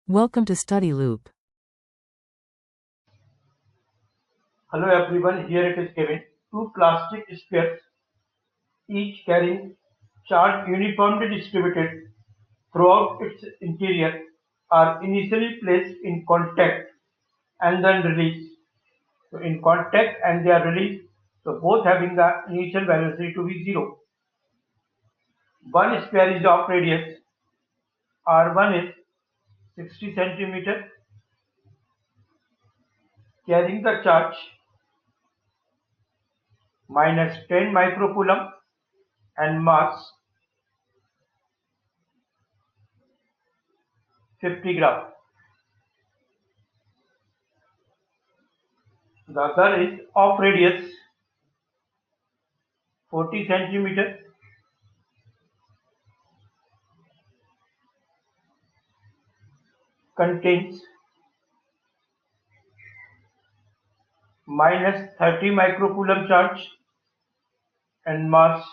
Welcome to Study Loop. Hello everyone, here it is Kevin. Two plastic spheres, each carrying charge uniformly distributed throughout its interior, are initially placed in contact and then released. So in contact and they are released, so both having the initial velocity to be 0. One sphere is of radius r1 is 60 centimeter, carrying the charge minus 10 microcoulomb and mass 50 gram. The other is of radius 40 centimeter, contains minus 30 microcoulomb charge and mass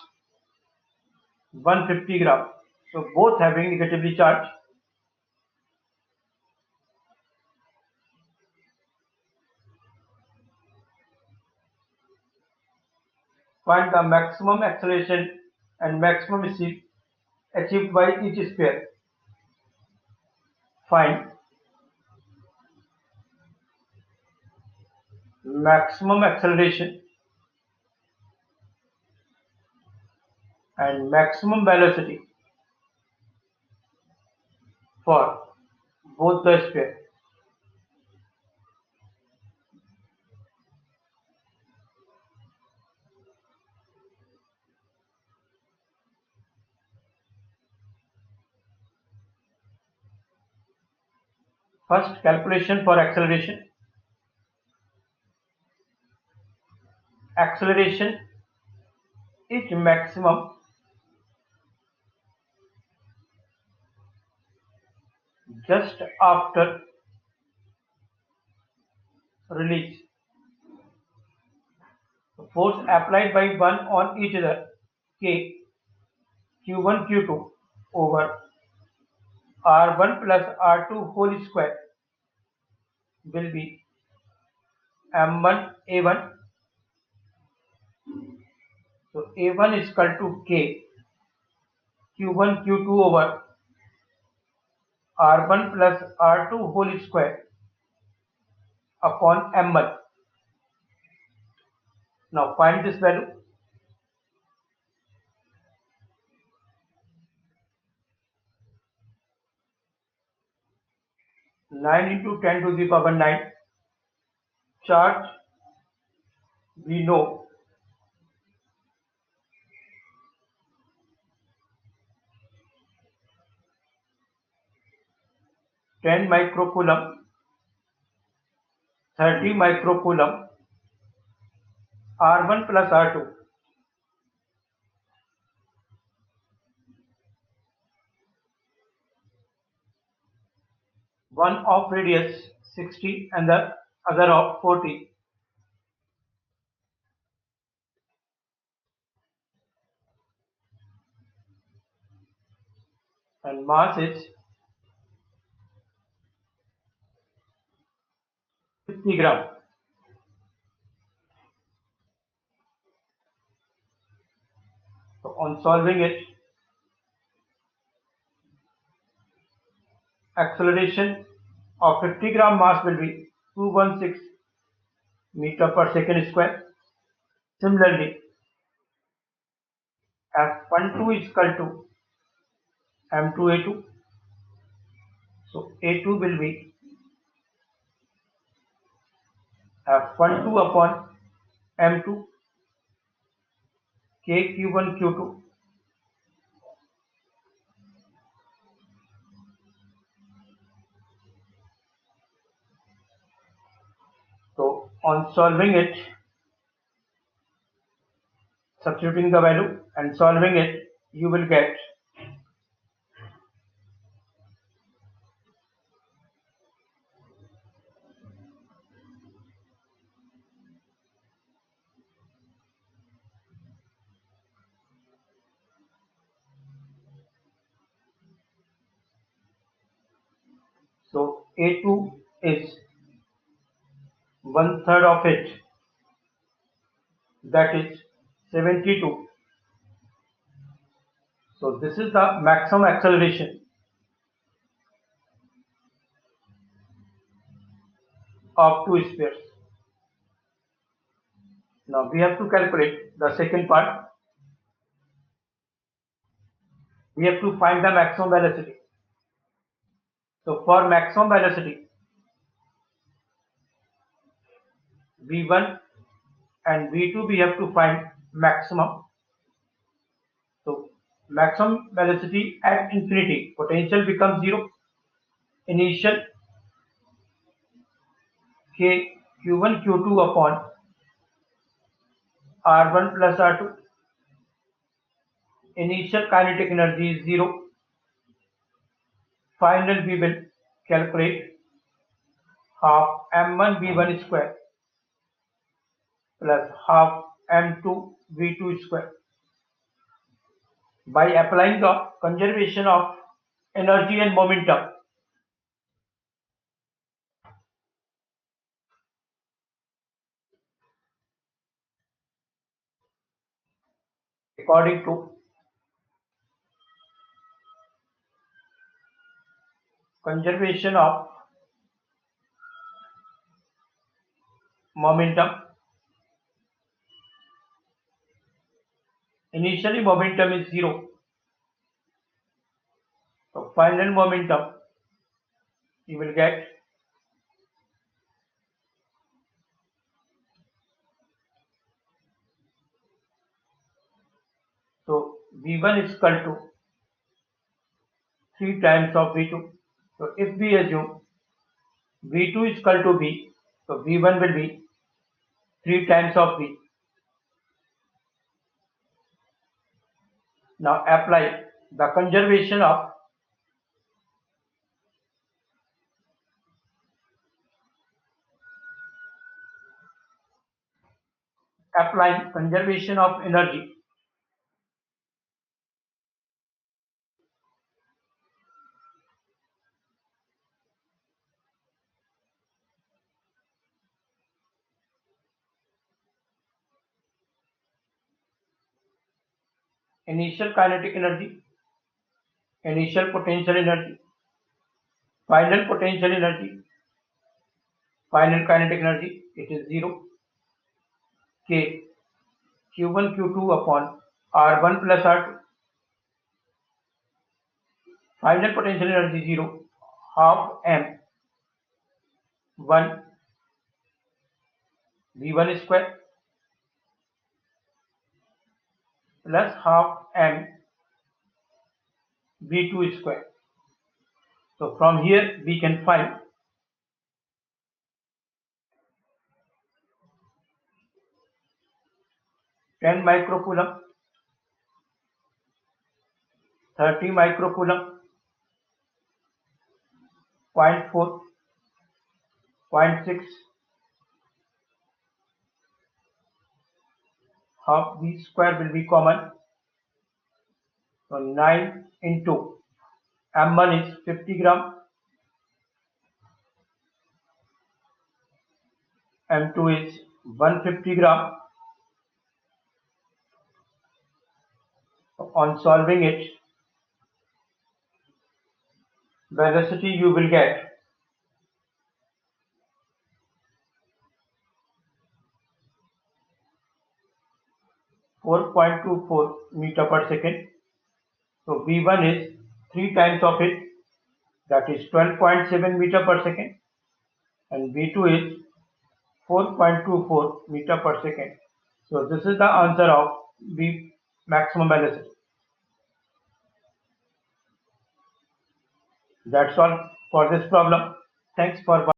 150 gram. So both having negatively charged. Find the maximum acceleration and maximum speed achieved by each sphere. Find maximum acceleration and maximum velocity for both the sphere. First, calculation for acceleration. Acceleration is maximum just after release. Force applied by one on each other, K, Q1, Q2 over R1 plus R2 whole square will be M1 A1. So A1 is equal to K Q1 Q2 over R1 plus R2 whole square upon M1. Now find this value. Nine into 10 to the power 9. Charge we know 10 microcoulomb, 30 microcoulomb, R1 plus R2. One of radius 60 and the other of 40. And mass is 50 gram. So on solving it, acceleration of 50 gram mass will be 216 meter per second square. Similarly, F12 is equal to M2A2. So A2 will be F12 upon M2 K Q1 Q2. So on solving it, substituting the value and solving it, you will get So A2 is one third of it, that is 72. So this is the maximum acceleration of two spheres. Now we have to calculate the second part. We have to find the maximum velocity. So for maximum velocity, V1 and V2 we have to find maximum. So maximum velocity at infinity, potential becomes zero. Initial K Q1 Q2 upon R1 plus R2. Initial kinetic energy is zero. Final we will calculate half m1 v1 square plus half m2 v2 square by applying the conservation of energy and momentum according to conservation of momentum. Initially momentum is zero, so final momentum you will get so v1 is equal to 3 times of v2. So if we assume v2 is equal to v, so v1 will be 3 times of v. Now apply the conservation of energy. Initial kinetic energy, initial potential energy, final potential energy, final kinetic energy, it is 0. K Q1 Q2 upon R1 plus R2. Final potential energy 0. Half m 1 v1 square plus half m v2 square. So from here we can find 10 microcoulomb, 30 microcoulomb, 0.4, 0.6, half v square will be common. So 9 into m1 is 50 gram, m2 is 150 gram. On solving it, velocity you will get 4.24 meter per second. So v1 is 3 times of it, that is 12.7 meter per second, and v2 is 4.24 meter per second. So this is the answer of v maximum velocity. That's all for this problem. Thanks for watching.